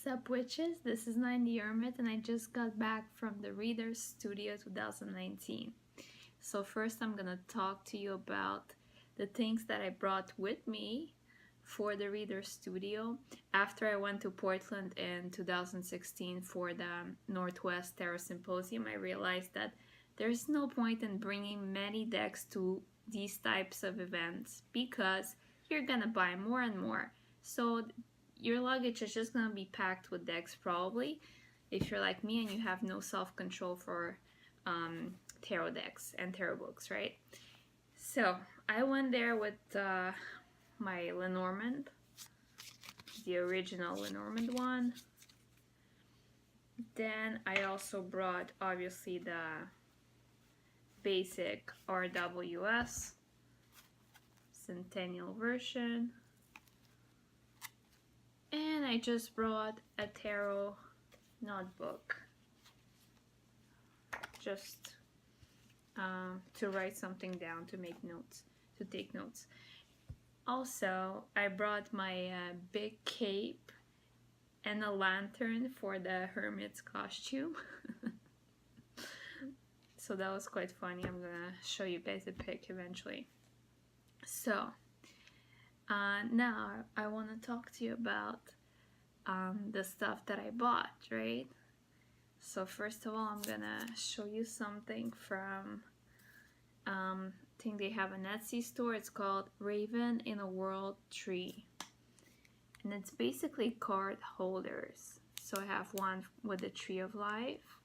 Sup witches, this is Nine the Hermit and I just got back from the Reader's Studio 2019. So first I'm gonna talk to you about the things that I brought with me for the Reader's Studio. After I went to Portland in 2016 for the Northwest Tarot Symposium, I realized that there's no point in bringing many decks to these types of events because you're gonna buy more and more. So your luggage is just gonna be packed with decks probably if you're like me and you have no self-control for tarot decks and tarot books, right? So I went there with my Lenormand, the original Lenormand one. Then I also brought obviously the basic RWS Centennial version. And I just brought a tarot notebook just to write something down, to make notes, to take notes. Also, I brought my big cape and a lantern for the hermit's costume. So that was quite funny. I'm gonna show you guys a pic eventually. So now I want to talk to you about the stuff that I bought, right? So first of all, I'm gonna show you something from I think they have an Etsy store. It's called Raven in a World Tree, and it's basically card holders. So I have one with the Tree of Life,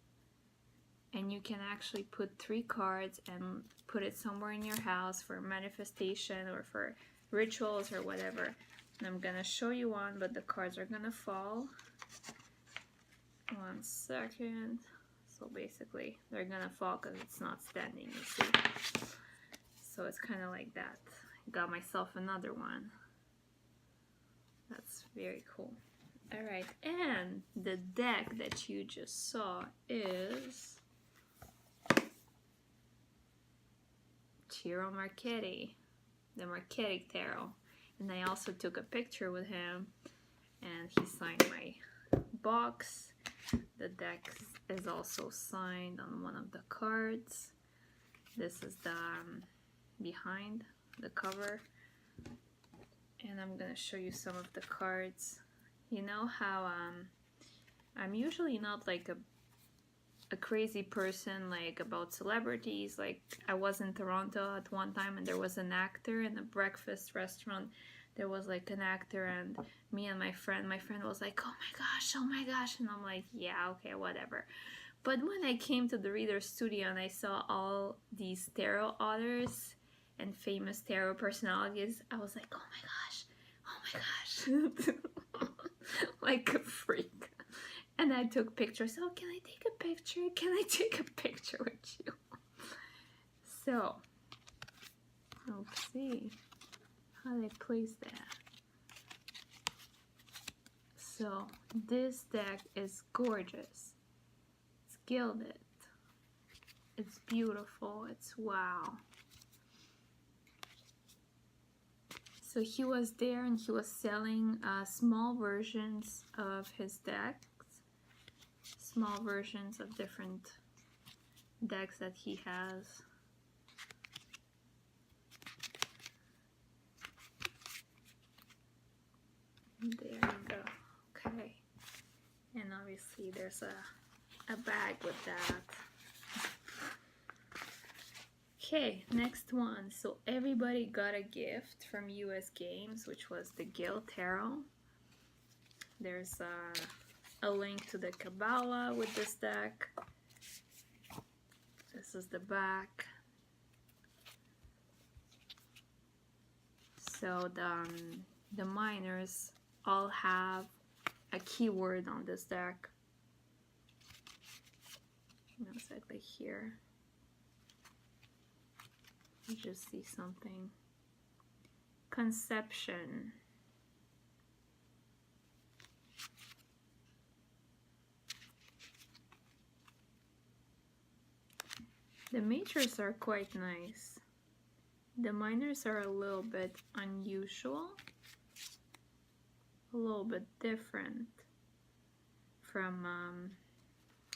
and you can actually put 3 cards and put it somewhere in your house for manifestation or for rituals or whatever. And I'm gonna show you one, but the cards are gonna fall. 1 second. So basically they're gonna fall because it's not standing, you see. So it's kind of like that. Got myself another one. That's very cool. Alright, and the deck that you just saw is Ciro Marchetti, the Marchetti Tarot. And I also took a picture with him and he signed my box. The deck is also signed on one of the cards. This is the behind the cover, and I'm gonna show you some of the cards. You know how I'm usually not like a crazy person like about celebrities. Like I was in Toronto at one time and there was an actor in a breakfast restaurant. There was like an actor and me and my friend was like, oh my gosh, and I'm like, yeah, okay, whatever. But when I came to the Reader's Studio and I saw all these tarot authors and famous tarot personalities, I was like, oh my gosh, like a freak. And I took pictures. Oh, can I take a picture? Can I take a picture with you? So, let's see how they place that. So, this deck is gorgeous. It's gilded. It's beautiful. It's wow. So he was there and he was selling small versions of his decks. Small versions of different decks that he has. There you go. Okay. And obviously there's a bag with that. Okay, next one. So everybody got a gift from US Games, which was the Gill Tarot. There's a link to the Kabbalah with this deck. This is the back. So the miners all have a keyword on this deck. Exactly here. You just see something. Conception. The majors are quite nice. The minors are a little bit unusual, a little bit different. from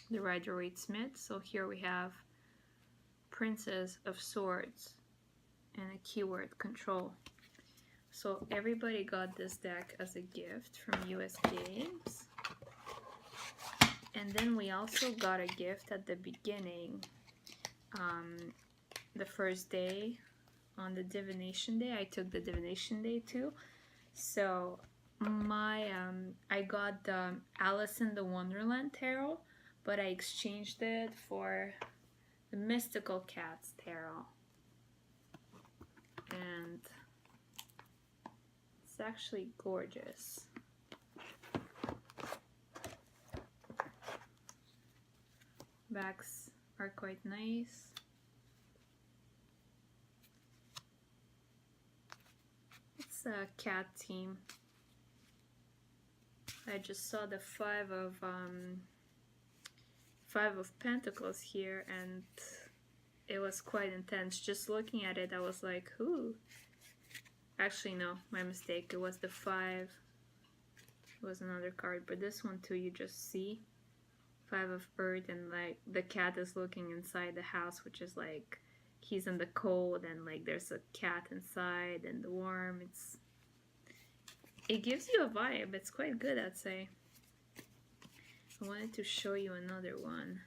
the Rider-Waite-Smith. So here we have Princess of Swords and a keyword control. So everybody got this deck as a gift from US Games. And then we also got a gift at the beginning, the first day, on the divination day. I took the divination day too. So I got the Alice in the Wonderland tarot, but I exchanged it for the Mystical Cats tarot. And it's actually gorgeous. Backs are quite nice. It's a cat theme. I just saw the Five of Pentacles here, and it was quite intense. Just looking at it, I was like, ooh. Actually, no, my mistake. It was the 5. It was another card, but this one too, you just see 5 of Earth, and like the cat is looking inside the house, which is like he's in the cold, and like there's a cat inside and the warm. It gives you a vibe. It's quite good, I'd say. I wanted to show you another one.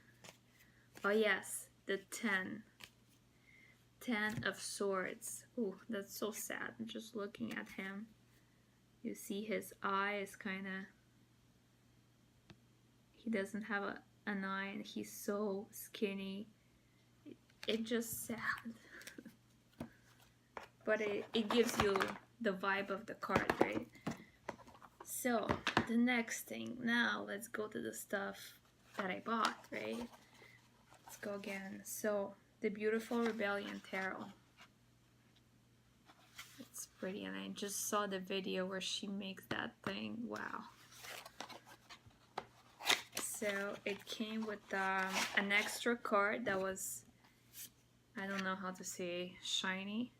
Oh yes, the 10 of Swords. Ooh, that's so sad. I'm just looking at him. You see his eye is kind of, he doesn't have an eye, and he's so skinny. It's just sad. But it gives you the vibe of the card, right? So, the next thing. Now, let's go to the stuff that I bought, right? Let's go again. So, the Beautiful Rebellion Tarot. It's pretty, and I just saw the video where she makes that thing. Wow. So, it came with an extra card that was, I don't know how to say, shiny.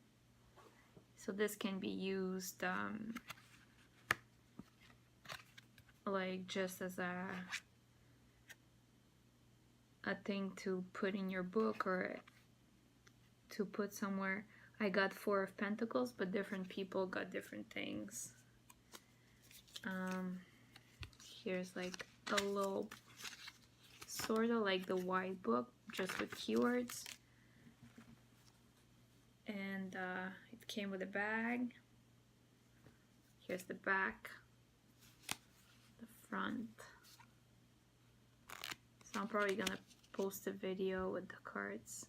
So this can be used like just as a thing to put in your book or to put somewhere. I got 4 of Pentacles, but different people got different things. Here's like a little, sort of like the white book, just with keywords. And it came with a bag. Here's the back, the front. So I'm probably gonna post a video with the cards.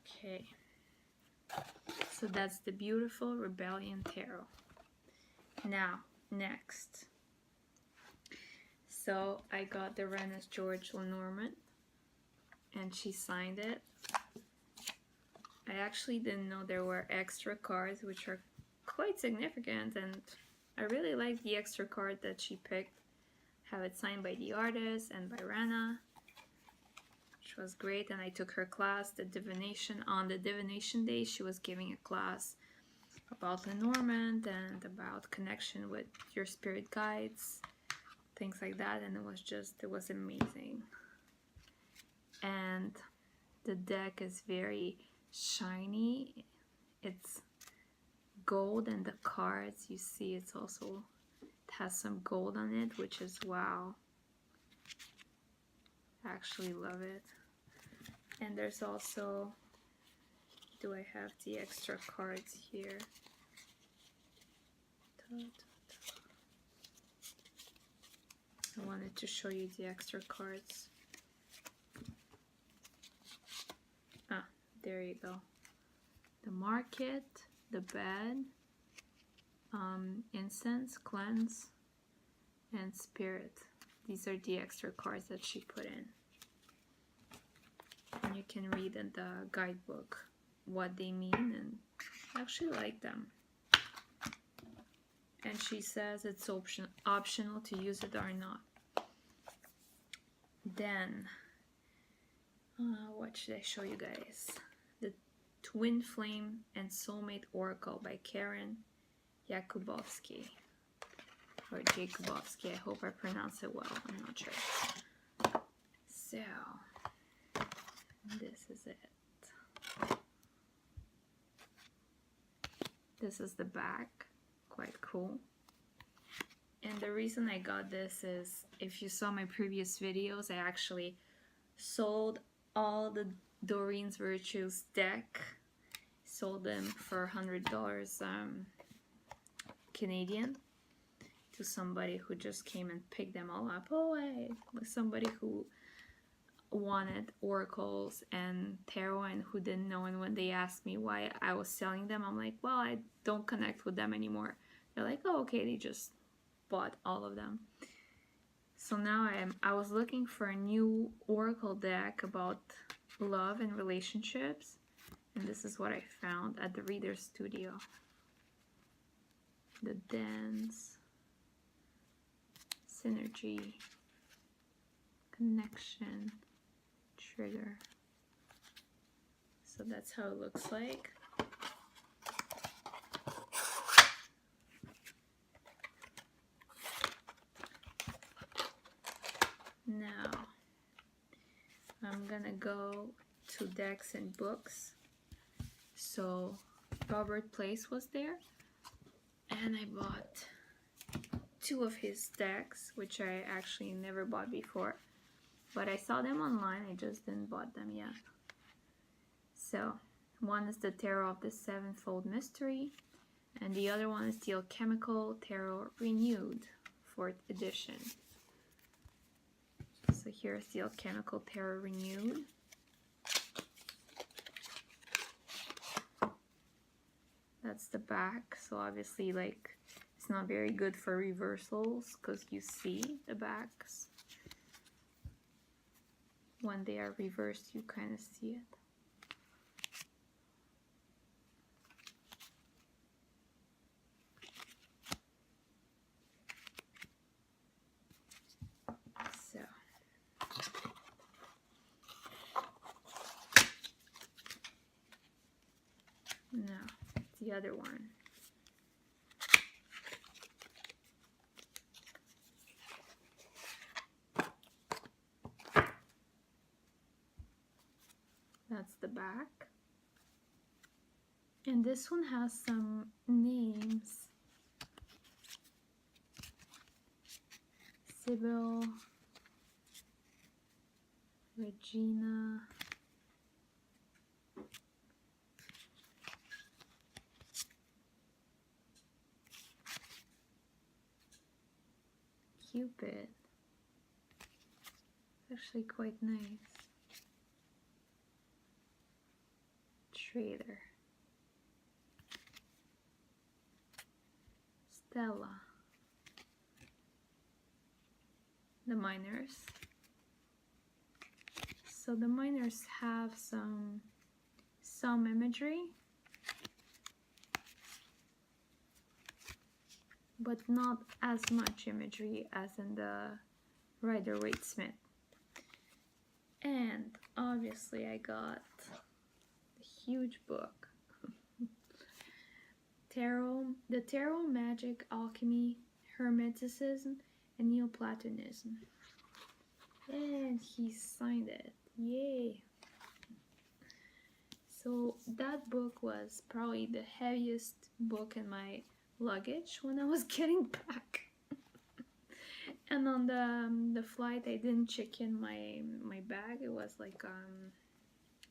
Okay, so that's the Beautiful Rebellion Tarot. Now, next. So I got the Rena's George Lenormand, and she signed it. I actually didn't know there were extra cards, which are quite significant, and I really like the extra card that she picked. Have it signed by the artist and by Rena, which was great. And I took her class, the divination. On the divination day, she was giving a class about Lenormand and about connection with your spirit guides, things like that, and it was amazing. And the deck is very shiny. It's gold, and the cards, you see, it has some gold on it, which is wow. I actually love it. And there's also, do I have the extra cards here? I wanted to show you the extra cards. Ah, there you go. The Market, the Bed, Incense, Cleanse, and Spirit. These are the extra cards that she put in. And you can read in the guidebook what they mean, and I actually like them. And she says it's optional to use it or not. Then, what what should I show you guys? The Twin Flame and Soulmate Oracle by Karen Jakubowski. Or Jakubowski, I hope I pronounce it well, I'm not sure. So, this is it. This is the back, quite cool. And the reason I got this is, if you saw my previous videos, I actually sold all the Doreen's Virtues deck. Sold them for $100 Canadian to somebody who just came and picked them all up. Oh, I was somebody who wanted oracles and tarot and who didn't know, and when they asked me why I was selling them, I'm like, well, I don't connect with them anymore. They're like, oh, okay, they just bought all of them. So now I was looking for a new oracle deck about love and relationships, and this is what I found at the Reader Studio. The dance, synergy, connection, trigger. So that's how it looks like. Now I'm gonna go to decks and books. So Robert Place was there, and I bought 2 of his decks, which I actually never bought before, but I saw them online, I just didn't bought them yet. So one is the Tarot of the Sevenfold Mystery, and the other one is the Alchemical Tarot Renewed, 4th edition. So here's the Alchemical Tarot Renewed. That's the back. So obviously, like, it's not very good for reversals because you see the backs. When they are reversed, you kind of see it. No, it's the other one. That's the back. And this one has some names. Sybil, Regina, Cupid. Actually quite nice. Trader. Stella. The Miners. So the Miners have some imagery, but not as much imagery as in the Rider-Waite-Smith. And obviously I got a huge book. The Tarot, Magic, Alchemy, Hermeticism, and Neoplatonism. And he signed it. Yay! So that book was probably the heaviest book in my luggage when I was getting back. And on the flight, I didn't check in my bag. It was like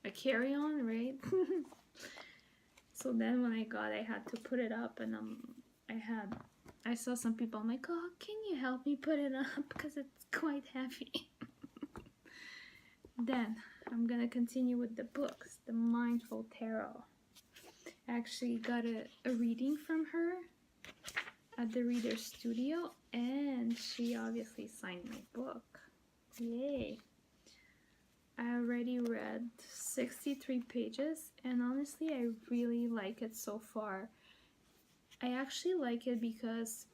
a carry-on, right? So then when I had to put it up, and I saw some people. I'm like, oh, can you help me put it up because it's quite heavy. Then I'm gonna continue with the books. The Mindful Tarot. I actually got a reading from her at the Reader Studio, and she obviously signed my book. Yay! I already read 63 pages, and honestly I really like it so far. I actually like it because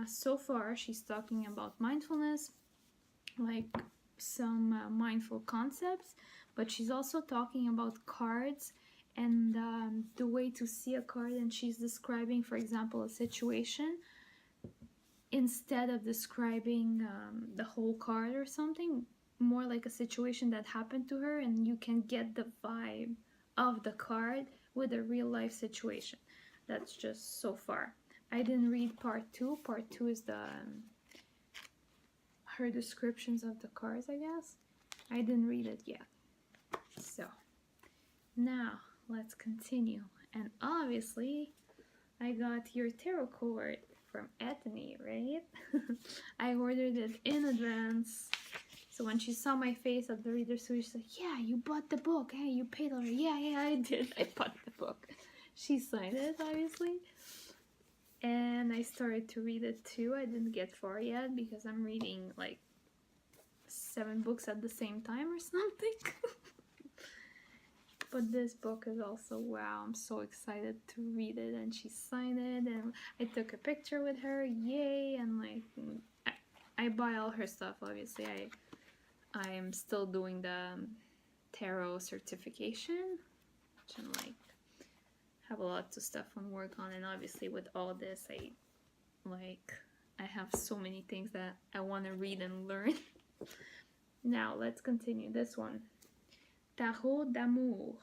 so far she's talking about mindfulness, like some mindful concepts, but she's also talking about cards and the way to see a card, and she's describing, for example, a situation instead of describing the whole card or something, more like a situation that happened to her, and you can get the vibe of the card with a real life situation. That's just so far. I didn't read part 2. Part 2 is the her descriptions of the cards, I guess. I didn't read it yet. So now let's continue. And obviously I got your tarot card from Ethany, right? I ordered it in advance. So when she saw my face at the reader studio, she's like, yeah, you bought the book. Hey, you paid already. Yeah, I did. I bought the book. She signed it, obviously. And I started to read it too. I didn't get far yet because I'm reading like 7 books at the same time or something. But this book is also, wow, I'm so excited to read it. And she signed it and I took a picture with her, yay. And like, I buy all her stuff, obviously. I'm still doing the tarot certification, which I'm like, have a lot of stuff on work on. And obviously with all this, I have so many things that I want to read and learn. Now let's continue. This one, Tarot d'amour,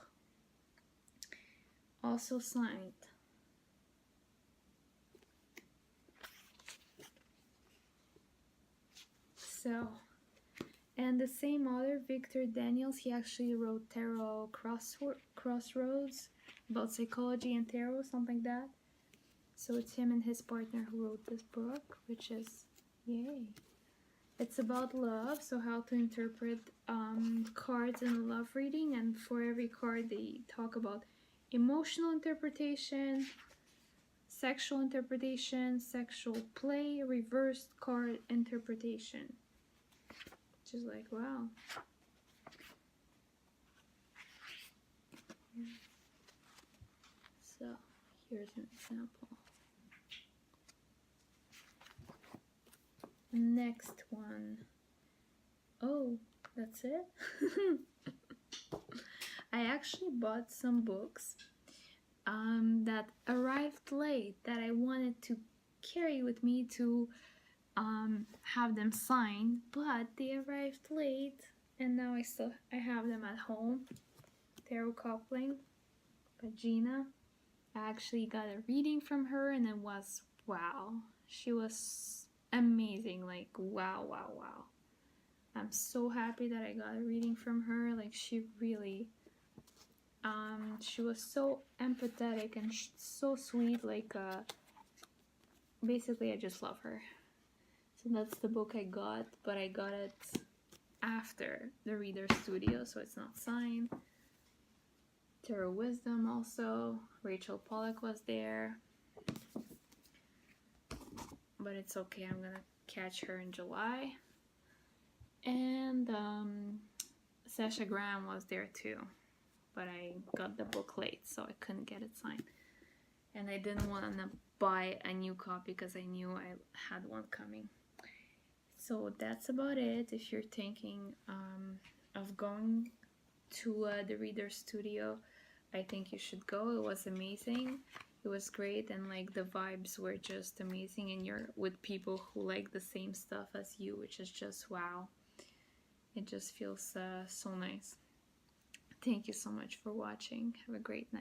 also signed. So, and the same author, Victor Daniels, he actually wrote Tarot Crossroads, about psychology and tarot, something like that. So it's him and his partner who wrote this book, which is, yay. It's about love, so how to interpret cards in a love reading, and for every card they talk about emotional interpretation, sexual interpretation, sexual play, reversed card interpretation. Which is like, wow. So here's an example. Next one. Oh, that's it? I actually bought some books that arrived late that I wanted to carry with me to have them signed, but they arrived late and now I have them at home. Tarot Coupling by Gina. I actually got a reading from her and it was, wow. She was amazing, like wow. I'm so happy that I got a reading from her. Like she really she was so empathetic and so sweet, like basically I just love her. So that's the book I got, but I got it after the reader studio, so it's not signed. Tarot Wisdom also. Rachel Pollack was there. But it's okay, I'm gonna catch her in July. And Sasha Graham was there too. But I got the book late, so I couldn't get it signed. And I didn't want to buy a new copy because I knew I had one coming. So that's about it. If you're thinking of going to the reader studio, I think you should go. It was amazing. It was great, and like the vibes were just amazing, and you're with people who like the same stuff as you, which is just wow. It just feels so nice. Thank you so much for watching. Have a great night.